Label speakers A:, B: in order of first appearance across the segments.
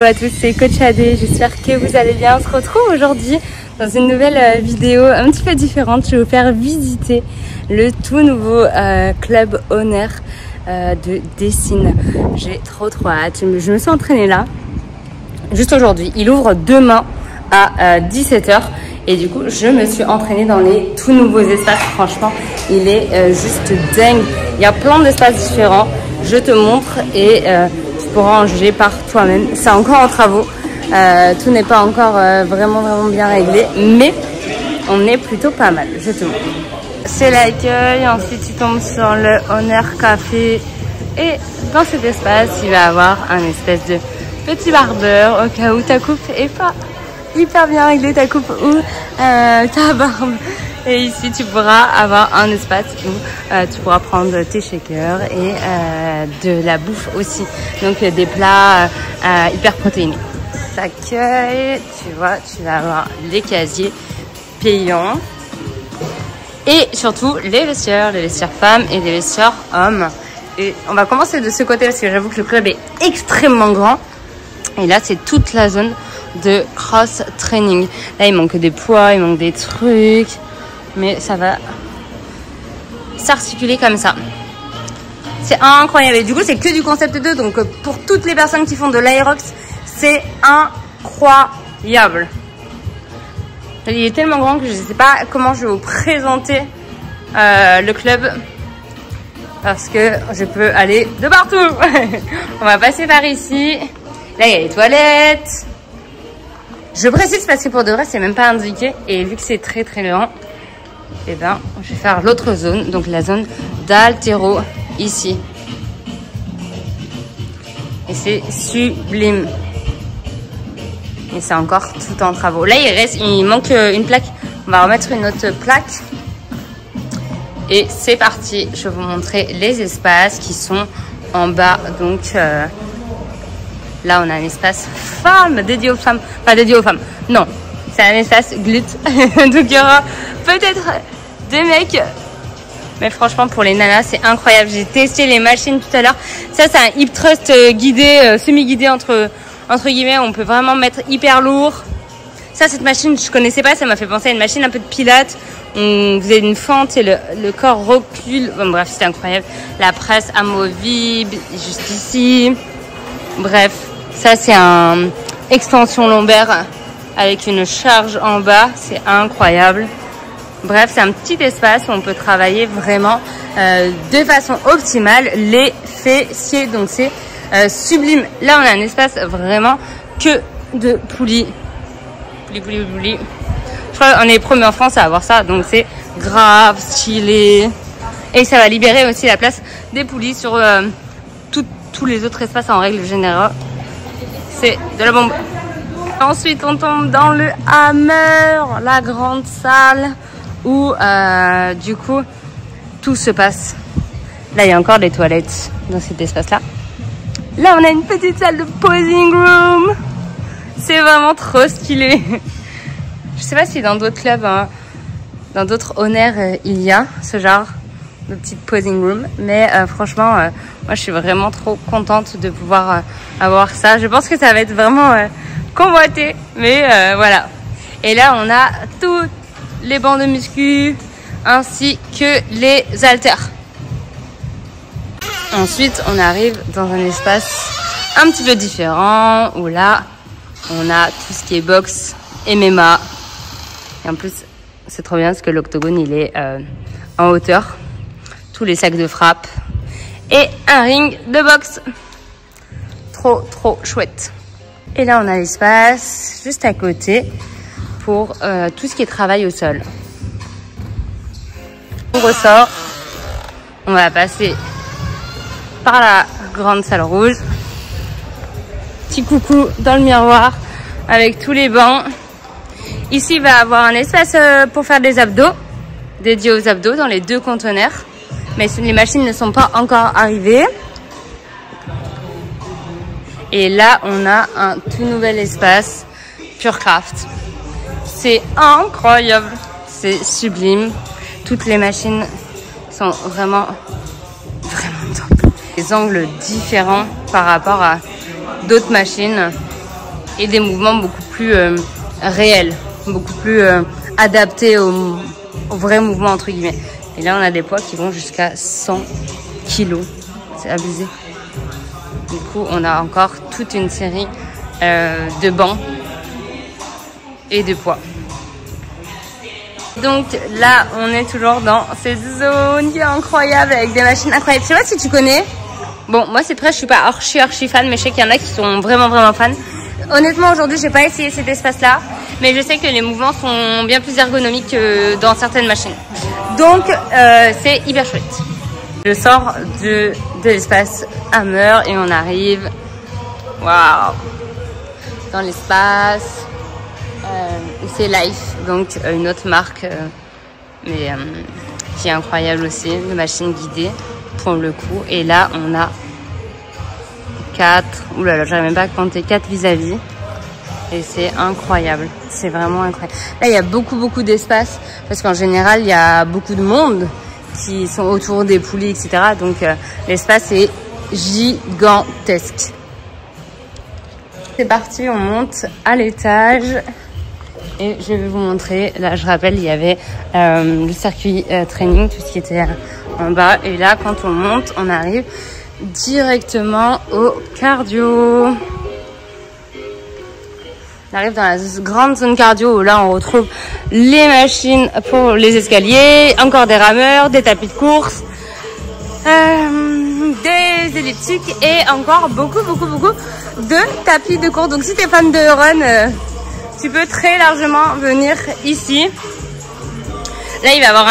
A: Bonjour à tous, c'est Coach Adé, j'espère que vous allez bien. On se retrouve aujourd'hui dans une nouvelle vidéo un petit peu différente. Je vais vous faire visiter le tout nouveau club Honor de Dessine. J'ai trop hâte, je me suis entraînée là juste aujourd'hui. Il ouvre demain à 17 h et du coup je me suis entraînée dans les tout nouveaux espaces. Franchement il est juste dingue, il y a plein d'espaces différents, je te montre et tu pourras en juger par toi-même. C'est encore en travaux, tout n'est pas encore vraiment bien réglé, mais on est plutôt pas mal, je te montre. C'est l'accueil, ensuite tu tombes sur le Honor Café et dans cet espace il va y avoir un espèce de petit barbeur au cas où ta coupe est pas hyper bien réglée, ta coupe ou ta barbe. Et ici tu pourras avoir un espace où tu pourras prendre tes shakers et de la bouffe aussi, donc des plats hyper protéinés. T'accueilles, tu vois, tu vas avoir les casiers payants et surtout les vestiaires femmes et les vestiaires hommes. Et on va commencer de ce côté parce que j'avoue que le club est extrêmement grand. Et là c'est toute la zone de cross training. Là il manque des poids, il manque des trucs, mais ça va s'articuler comme ça. C'est incroyable. Et du coup c'est que du concept 2, donc pour toutes les personnes qui font de l'aérox, c'est incroyable. Il est tellement grand que je ne sais pas comment je vais vous présenter le club, parce que je peux aller de partout. On va passer par ici. Là il y a les toilettes. Je précise parce que pour de vrai c'est même pas indiqué, et vu que c'est très lent, et ben je vais faire l'autre zone, donc la zone d'haltéro ici. Et c'est sublime. Et c'est encore tout en travaux. Là il manque une plaque. On va remettre une autre plaque. Et c'est parti. Je vais vous montrer les espaces qui sont en bas. Donc là on a un espace femmes, dédié aux femmes. Pas dédié aux femmes. Non. C'est un espace glute. Donc il y aura peut-être des mecs. Mais franchement pour les nanas c'est incroyable. J'ai testé les machines tout à l'heure. Ça c'est un hip thrust guidé, semi-guidé entre guillemets. On peut vraiment mettre hyper lourd. Ça, cette machine je connaissais pas. Ça m'a fait penser à une machine un peu de pilates. On faisait une fente et le corps recule. Bon, bref, c'était incroyable. La presse amovible juste ici. Bref, ça c'est un extension lombaire avec une charge en bas. C'est incroyable. Bref, c'est un petit espace où on peut travailler vraiment de façon optimale les fessiers. Donc c'est sublime. Là on a un espace vraiment que de poulies. Poulies. Je crois qu'on est les premiers en France à avoir ça, donc c'est grave stylé. Et ça va libérer aussi la place des poulies sur tous les autres espaces en règle générale. C'est de la bombe. Ensuite on tombe dans le Hammer, la grande salle où du coup tout se passe. Là il y a encore des toilettes dans cet espace là. Là on a une petite salle de posing room. C'est vraiment trop stylé. Je sais pas si dans d'autres clubs, dans d'autres Honor il y a ce genre de petite posing room, mais franchement moi je suis vraiment trop contente de pouvoir avoir ça. Je pense que ça va être vraiment convoité, mais voilà. Et là on a toutes les bancs de muscu ainsi que les haltères. Ensuite on arrive dans un espace un petit peu différent où là on a tout ce qui est boxe, MMA, et en plus c'est trop bien parce que l'octogone il est en hauteur, tous les sacs de frappe et un ring de boxe. Trop chouette. Et là on a l'espace juste à côté pour tout ce qui est travail au sol. On ressort, on va passer par la grande salle rouge. Petit coucou dans le miroir avec tous les bancs. Ici il va y avoir un espace pour faire des abdos, dédié aux abdos dans les deux conteneurs, mais les machines ne sont pas encore arrivées. Et là on a un tout nouvel espace Purecraft. C'est incroyable, c'est sublime. Toutes les machines sont vraiment top. Des angles différents par rapport à d'autres machines. et des mouvements beaucoup plus réels, beaucoup plus adaptés au vrai mouvement entre guillemets. Et là on a des poids qui vont jusqu'à 100 kilos, c'est abusé. Du coup on a encore toute une série de bancs et de poids. Donc là on est toujours dans cette zone qui est incroyable avec des machines incroyables. Je sais pas si tu connais. Bon, moi c'est prêt, je suis pas archi fan, mais je sais qu'il y en a qui sont vraiment fans. Honnêtement, aujourd'hui, j'ai pas essayé cet espace-là, mais je sais que les mouvements sont bien plus ergonomiques que dans certaines machines. Donc, c'est hyper chouette. Je sors de l'espace Hammer et on arrive, waouh, dans l'espace. C'est Life, donc une autre marque, mais qui est incroyable aussi, une machine guidée. Pour le coup, et là on a 4, oulala, j'arrive même pas à compter, 4 vis-à-vis et c'est incroyable, c'est vraiment incroyable. Là il y a beaucoup d'espace parce qu'en général il y a beaucoup de monde qui sont autour des poulies, etc. Donc l'espace est gigantesque. C'est parti, on monte à l'étage et je vais vous montrer. Là je rappelle, il y avait le circuit training, tout ce qui était en bas, et là quand on monte on arrive directement au cardio. On arrive dans la grande zone cardio où là on retrouve les machines pour les escaliers, encore des rameurs, des tapis de course, des elliptiques et encore beaucoup de tapis de course. Donc si tu es fan de run, tu peux très largement venir ici. Là il va y avoir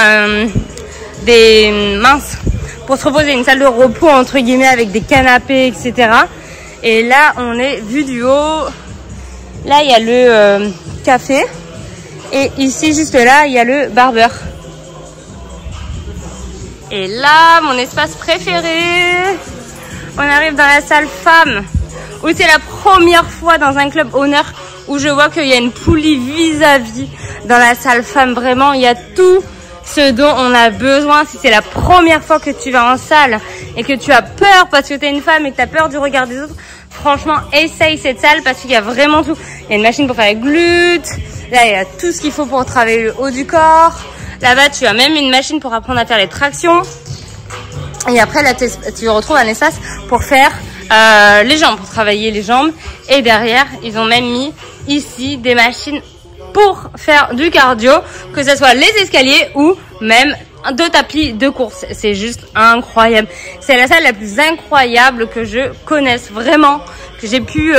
A: des minces pour se reposer, une salle de repos entre guillemets avec des canapés, etc. Et là on est vu du haut. Là il y a le café et ici juste là il y a le barber. Et là mon espace préféré, on arrive dans la salle femmes où c'est la première fois dans un club honneur où je vois qu'il y a une poulie vis-à-vis dans la salle femmes. Vraiment il y a tout ce dont on a besoin. Si c'est la première fois que tu vas en salle et que tu as peur parce que tu es une femme et que tu as peur du regard des autres, franchement essaye cette salle parce qu'il y a vraiment tout. Il y a une machine pour faire les glutes, là il y a tout ce qu'il faut pour travailler le haut du corps, là-bas tu as même une machine pour apprendre à faire les tractions, et après là tu retrouves un espace pour faire les jambes, pour travailler les jambes, et derrière ils ont même mis ici des machines pour faire du cardio, que ce soit les escaliers ou même de tapis de course. C'est juste incroyable. C'est la salle la plus incroyable que je connaisse, vraiment, que j'ai pu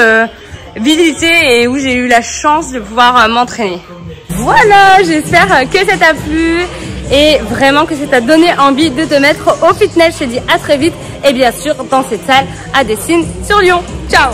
A: visiter et où j'ai eu la chance de pouvoir m'entraîner. Voilà, j'espère que ça t'a plu et vraiment que ça t'a donné envie de te mettre au fitness. Je te dis à très vite et bien sûr dans cette salle à Dessines sur Lyon. Ciao!